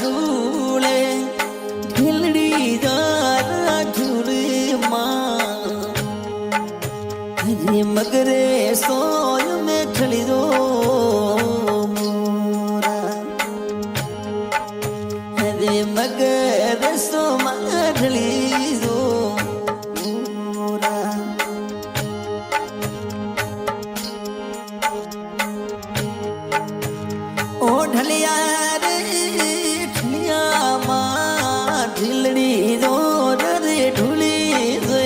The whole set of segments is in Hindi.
ढूले ढिलड़ी दारा ढूले माँ हरे मगरे सोय में ठली दो मोरा हरे मगरे सो मगली दो मोरा ओ ढलिया रे ढलिया माँ ढिलड़ी दो रे ढूली दे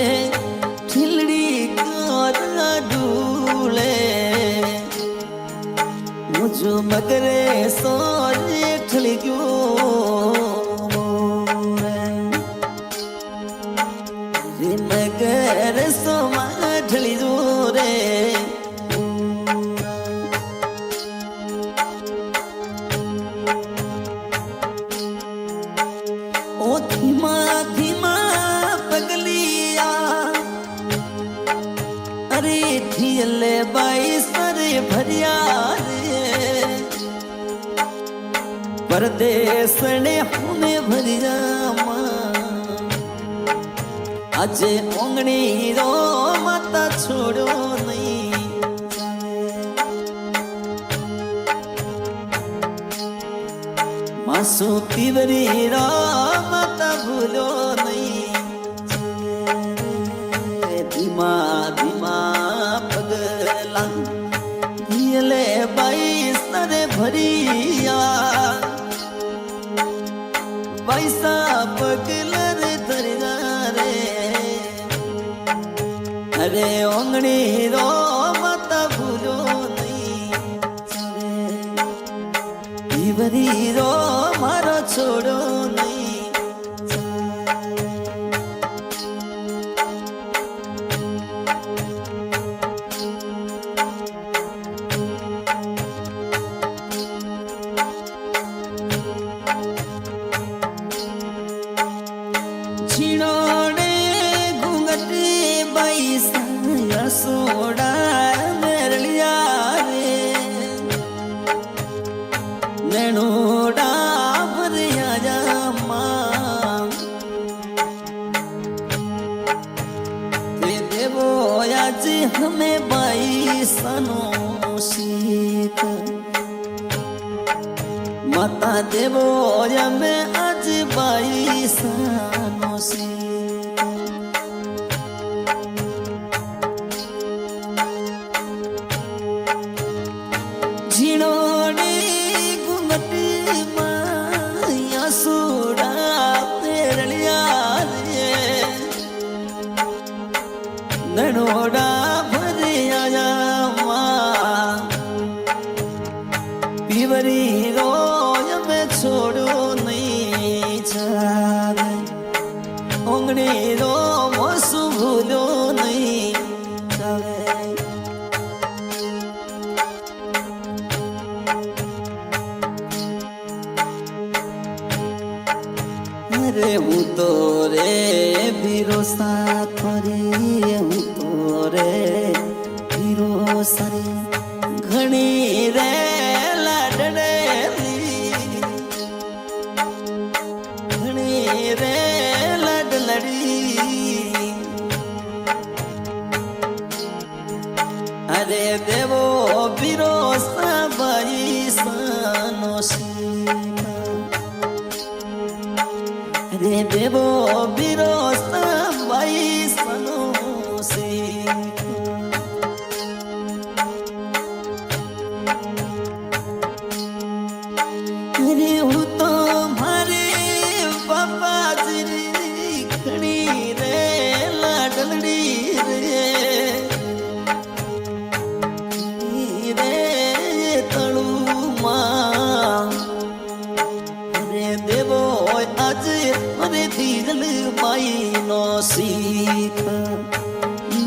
ढिलड़ी का ढूले मुझो मगरे सोए ठली क्यों रे मगर सो माँ ढली दो रे ओ धीमा धीमा पगलिया अरे ढीले बाई सरे भरिया रे परदेस ने हमें भरिया माँ आज ओंगणी रो माता छोड़ो नहीं मासू पीवरी रो माता भूलो नहीं धीमा धीमा पगला ढीले बाई सरे भरिया पैसा पगला रे धरिया रे अरे ओंगणी रो माता भूलो नहीं पीवरी रो मारो छोड़ो नहीं छिड़ोड़े घूंघटे बैसा सोड़ा मेरलिया रे नैनोड़ा भरिया जा माँ दे देवो आज हमें बैसनो सीख माता देवो हमें आज बैसनो सीख झिड़ोड़े घुमटे माया सूड़ा तेरलिया रे ननोड़ा भरिया जा माँ पीवरी रो में छोड़ो नहीं जावे ओंगड़ी रो मोसू भूलो नहीं जावे रे हूँ तो रे भरोसा करे हूँ तो रे भरोसा रे घणी रे लाडने घणी रे लाडलड़ी अरे देवो भरोसा बाई सानो रे देवो भरोसा बाई सनो से रे हूँ तो मारे बाबा जी खड़ी रे लाडलड़ी रे तड़ू माँ रे देवो आज अरे धीरल माई नो सीख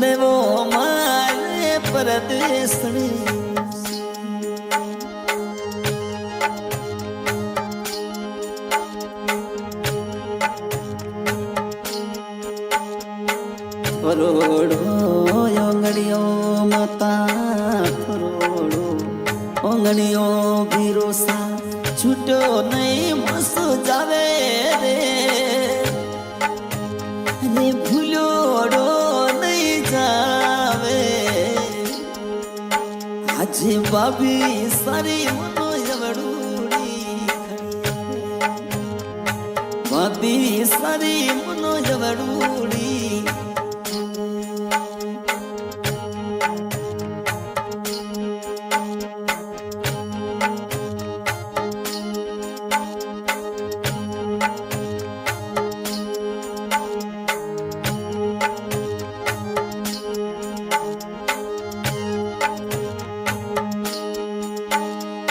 देवो मारे परदेस करोड़ो ओंगड़ियों माता करोड़ो ओंगड़ियों भरोसा છૂટો નહીં મસુ જાવે રે અરે ભૂલ્યોડો નહીં જાવે આજે બાબી સારી મનો જવડુડી બાબી સારી મનો જવડુડી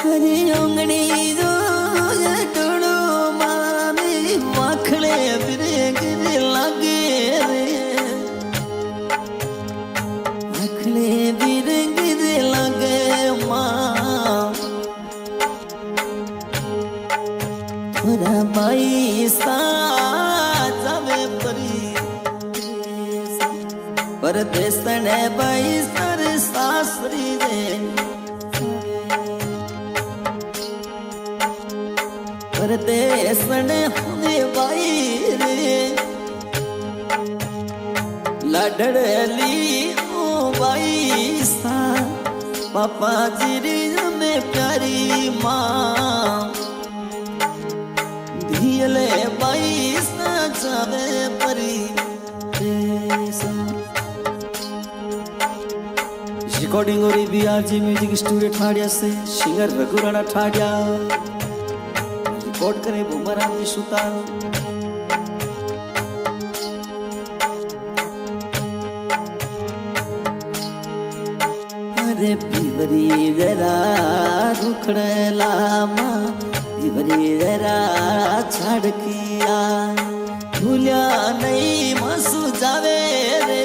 હરે ઓંગણી જો ટોળો માને વાખડે ફિરે ગરે લાગે રે વાખડે ફિરે ગરે લાગે માં થોડા બાઈ સાજવે પરી પરદેસને બાઈ સર સાસરી રે પરદેસને હવે બાઈ રે લાડલી ઓ બાઈ સા બાપાજી રે અમે પ્યારી માં ધીયલે બાઈ સા જાવે પરી रिकॉर्डिंग और बीआरजी म्यूजिक स्टूडियो ठाड़िया से सिंगर रघुराणा ठाड़िया रिकॉर्ड करे बुमरान सुतार अरे पीवरी जरा रुखड़ला मां पीवरी जरा छाड़किया भूलिया नहीं मसू जावे रे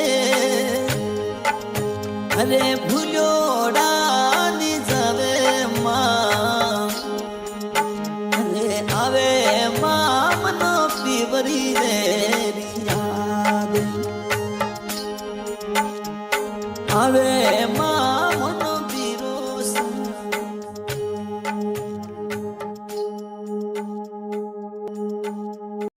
અરે ભૂલ્યોડા ની જાવે માં અરે આવે માં મનો પીવરી રે યાદ આવે માં